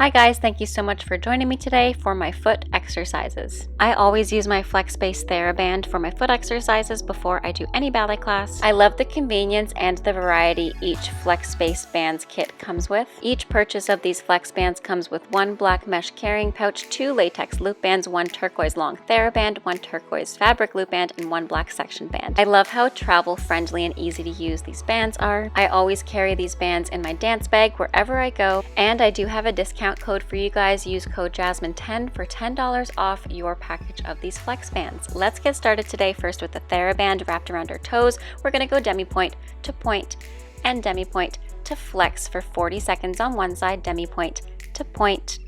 Hi guys, thank you so much for joining me today for my foot exercises. I always use my FLEXSPACE TheraBand for my foot exercises before I do any ballet class. I love the convenience and the variety each FLEXSPACE Bands kit comes with. Each purchase of these Flex Bands comes with one black mesh carrying pouch, 2 latex loop bands, 1 turquoise long TheraBand, 1 turquoise fabric loop band, and 1 black section band. I love how travel friendly and easy to use these bands are. I always carry these bands in my dance bag wherever I go, and I do have a discount code for you guys. Use code Jasmine10 for $10 off your package of these Flex Bands. Let's get started today first with the TheraBand wrapped around our toes. We're going to go demi-point to point and demi-point to flex for 40 seconds on one side, demi-point to point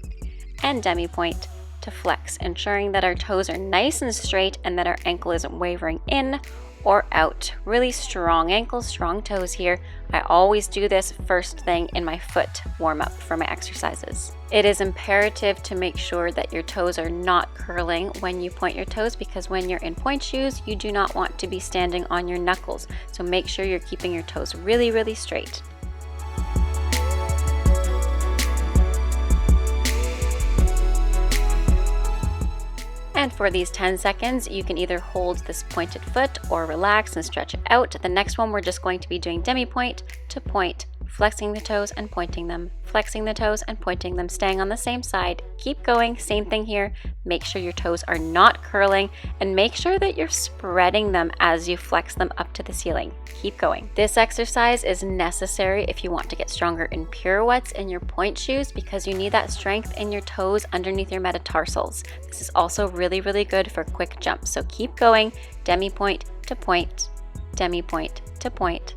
and demi-point to flex, ensuring that our toes are nice and straight and that our ankle isn't wavering in or out. Really strong ankles, strong toes here. I always do this first thing in my foot warm-up for my exercises. It is imperative to make sure that your toes are not curling when you point your toes, because when you're in point shoes, you do not want to be standing on your knuckles. So make sure you're keeping your toes really, really straight. And for these 10 seconds, you can either hold this pointed foot or relax and stretch it out. The next one, we're just going to be doing demi-point to point, flexing the toes and pointing them, flexing the toes and pointing them, staying on the same side. Keep going, same thing here. Make sure your toes are not curling and make sure that you're spreading them as you flex them up to the ceiling. Keep going. This exercise is necessary if you want to get stronger in pirouettes in your point shoes, because you need that strength in your toes underneath your metatarsals. This is also really, really good for quick jumps. So keep going, demi-point to point, demi-point to point.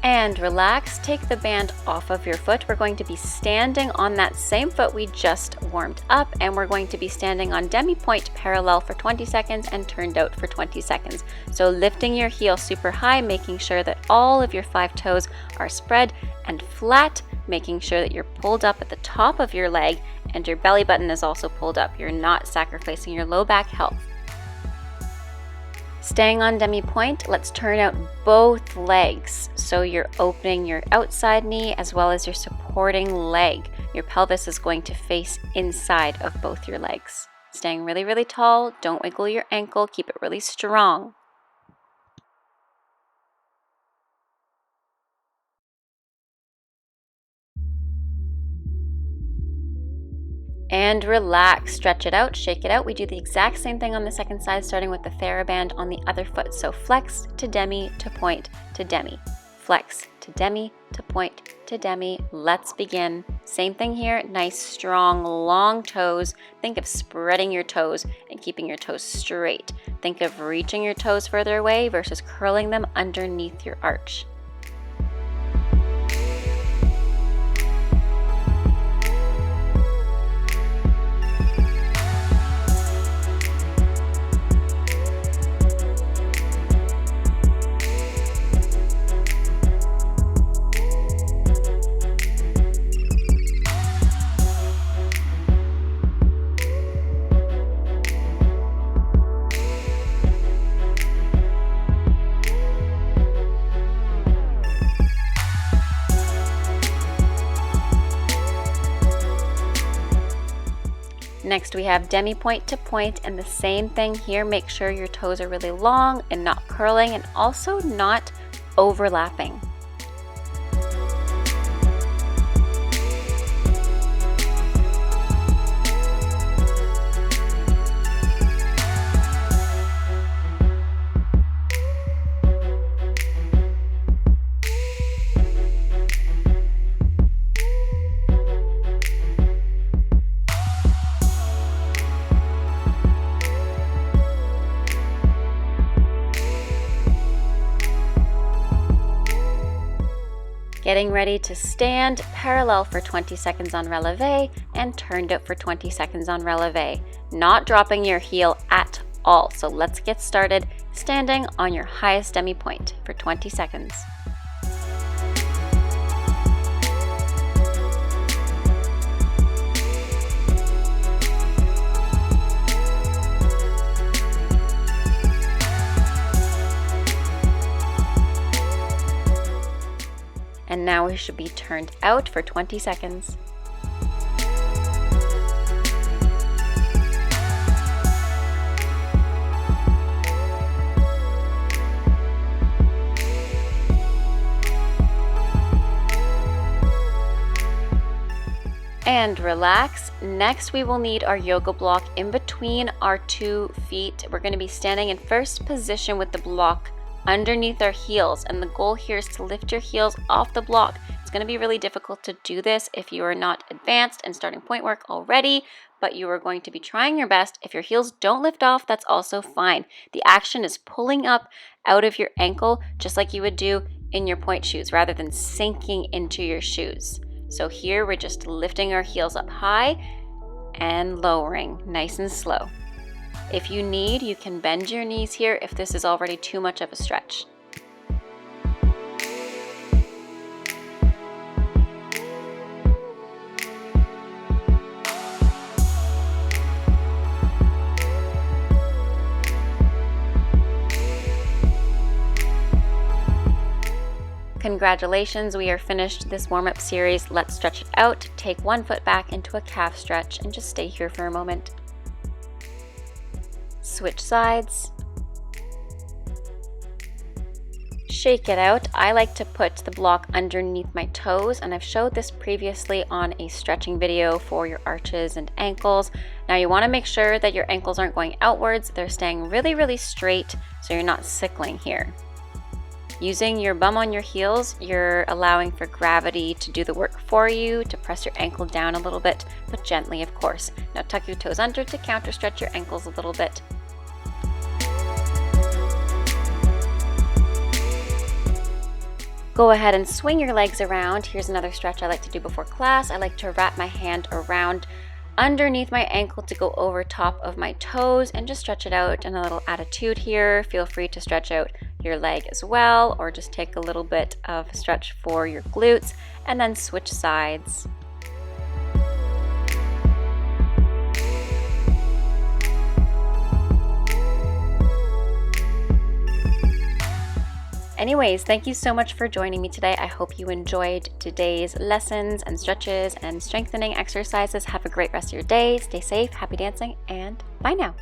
And relax, take the band off of your foot. We're going to be standing on that same foot we just warmed up, and we're going to be standing on demi-point parallel for 20 seconds and turned out for 20 seconds. So lifting your heel super high, making sure that all of your 5 toes are spread and flat, making sure that you're pulled up at the top of your leg and your belly button is also pulled up. You're not sacrificing your low back health. Staying on demi-point, let's turn out both legs. So you're opening your outside knee as well as your supporting leg. Your pelvis is going to face inside of both your legs. Staying really, really tall. Don't wiggle your ankle. Keep it really strong. And relax, stretch it out, shake it out. We do the exact same thing on the second side, starting with the TheraBand on the other foot. So flex to demi to point to demi, flex to demi to point to demi. Let's begin. Same thing here, nice, strong, long toes. Think of spreading your toes and keeping your toes straight. Think of reaching your toes further away versus curling them underneath your arch. Next, we have demi-point to point, and the same thing here. Make sure your toes are really long and not curling, and also not overlapping. Getting ready to stand parallel for 20 seconds on releve and turned out for 20 seconds on releve. Not dropping your heel at all. So let's get started standing on your highest demi point for 20 seconds. now we should be turned out for 20 seconds. And relax. Next, we will need our yoga block in between our 2 feet. We're going to be standing in first position with the block underneath our heels, and the goal here is to lift your heels off the block. It's going to be really difficult to do this if you are not advanced and starting point work already, but you are going to be trying your best. If your heels don't lift off, that's also fine. The action is pulling up out of your ankle just like you would do in your point shoes rather than sinking into your shoes. So here we're just lifting our heels up high and lowering, nice and slow. If you need, you can bend your knees here if this is already too much of a stretch. Congratulations, we are finished this warm-up series. Let's stretch it out. Take one foot back into a calf stretch and just stay here for a moment. Switch sides. Shake it out. I like to put the block underneath my toes, and I've showed this previously on a stretching video for your arches and ankles. Now you want to make sure that your ankles aren't going outwards. They're staying really, really straight so you're not sickling here. Using your bum on your heels, you're allowing for gravity to do the work for you, to press your ankle down a little bit, but gently, of course. Now tuck your toes under to counter stretch your ankles a little bit. Go ahead and swing your legs around. Here's another stretch I like to do before class. I like to wrap my hand around underneath my ankle to go over top of my toes and just stretch it out in a little attitude here. Feel free to stretch out your leg as well, or just take a little bit of stretch for your glutes and then switch sides. Anyways, thank you so much for joining me today. I hope you enjoyed today's lessons and stretches and strengthening exercises. Have a great rest of your day. Stay safe, happy dancing, and bye now.